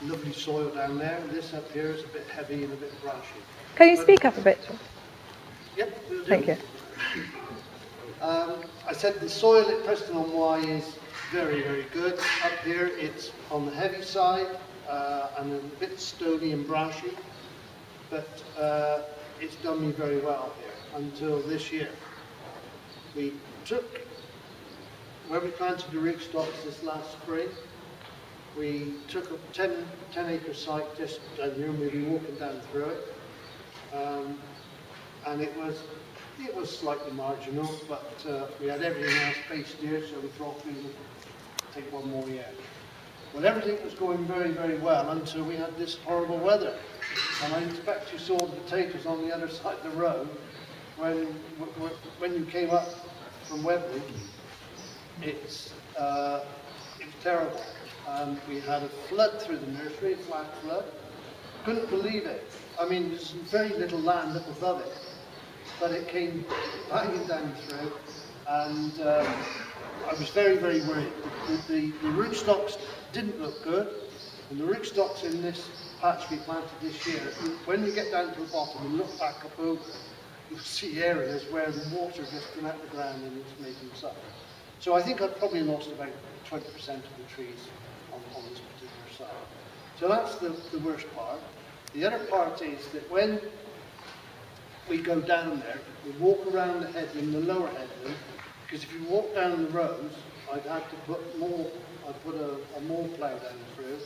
lovely soil down there. This up here is a bit heavy and a bit brushy. Can you speak up a bit? Yep, will do. Thank you. I said the soil at Preston-on-Wye is very, very good. Up here it's on the heavy side and a bit stony and brashy, but it's done me very well here until this year. We took, where we planted the rootstocks this last spring, we took a 10 acre site just down here and we'll be walking down through it. And it was slightly marginal, but we had everything else based here, so we thought we would take one more year. Well, everything was going very, very well until we had this horrible weather. And I expect you saw the potatoes on the other side of the road when you came up from Webley. It's terrible. We had a flood through the nursery, a flash flood. Couldn't believe it. I mean, there's very little land up above it, but it came banging down through, and I was very, very worried. The rootstocks didn't look good, and the rootstocks in this patch we planted this year, when you get down to the bottom and look back up over, you'll see areas where the water just came out of the ground and it's making suffer. So I think I've probably lost about 20% of the trees on this particular side. So that's the worst part. The other part is that when we go down there, we walk around the headland, the lower headland, because if you walk down the rows, I'd have to put a more plough down through,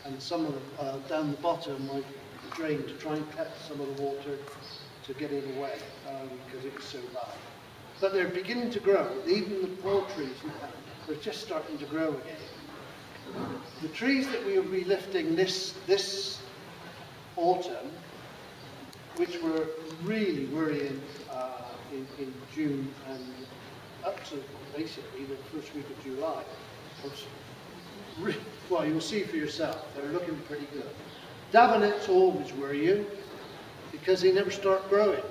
and some of down the bottom I drain to try and catch some of the water to get it away, because it was so bad. But they're beginning to grow. Even the poor trees now, they're just starting to grow again. The trees that we will be lifting this autumn, which were really worrying in June and up to basically the first week of July. Well, you'll see for yourself, they're looking pretty good. Davenets always worry you because they never start growing,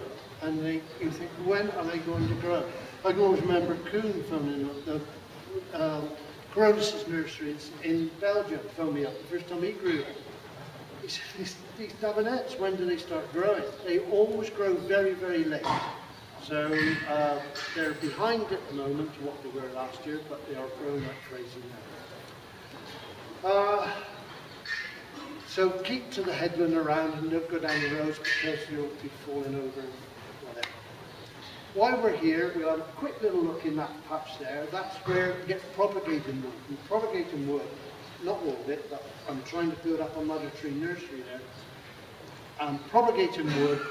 and you think, when are they going to grow? I can always remember Kuhn phoning up, the Coronis nurseries in Belgium phoned me up the first time he grew it. He said, these Davenets, when do they start growing? They always grow very, very late. So they're behind at the moment to what they were last year, but they are growing like crazy now. So keep to the headland around and don't go down the roads because you'll be falling over and whatever. While we're here, we'll have a quick little look in that patch there. That's where we get propagating wood. And propagating wood, not all of it, but I'm trying to build up a mother tree nursery there. And propagating wood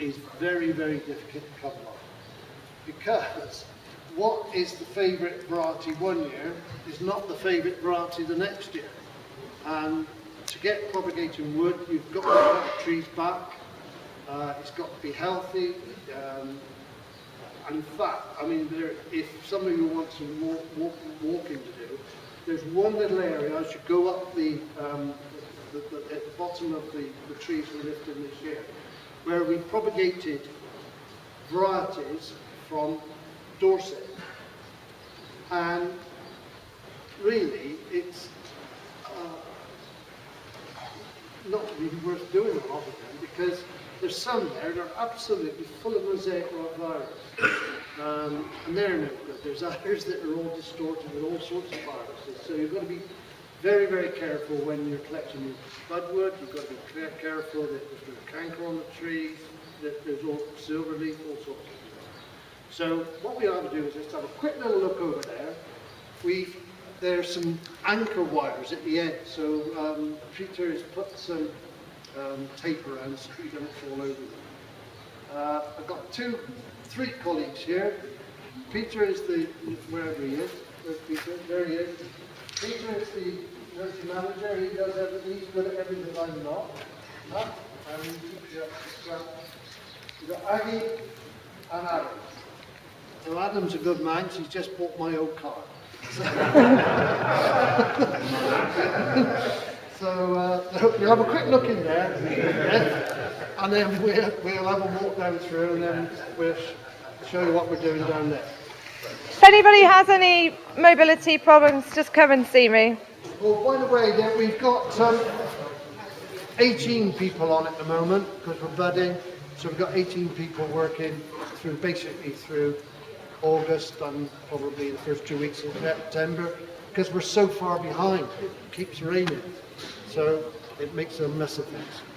is very, very difficult to come by, because what is the favourite variety one year is not the favourite variety the next year. And to get propagating wood, you've got to cut the trees back. It's got to be healthy. And in fact, I mean, if some of you want some walking to do, there's one little area as you go up at the bottom of the trees we lifted this year, where we propagated varieties from Dorset. And really, it's not really worth doing a lot of them, because there's some there that are absolutely full of mosaic rot virus. And they're no good. There's others that are all distorted with all sorts of viruses. So you've got to be very, very careful when you're collecting your budwood. You've got to be careful that there's no canker on the trees, that there's all silver leaf, all sorts of things. So what we ought to do is just have a quick little look over there. There's some anchor wires at the end, so Peter has put some tape around so you don't fall over them. I've got three colleagues here. Peter is wherever he is. There's Peter, there he is. Peter is the nursery manager. He does everything. He's good at everything I'm not. And he keeps you up to scratch. We've got Aggie and Adam. So Adam's a good man, so he's just bought my old car. So we'll have a quick look in there, and then we'll have a walk down through, and then we'll show you what we're doing down there. If anybody has any mobility problems, just come and see me. Well, by the way, we've got 18 people on at the moment because we're budding. So we've got 18 people working through basically through August and probably the first 2 weeks of September because we're so far behind. It keeps raining. So it makes a mess of things.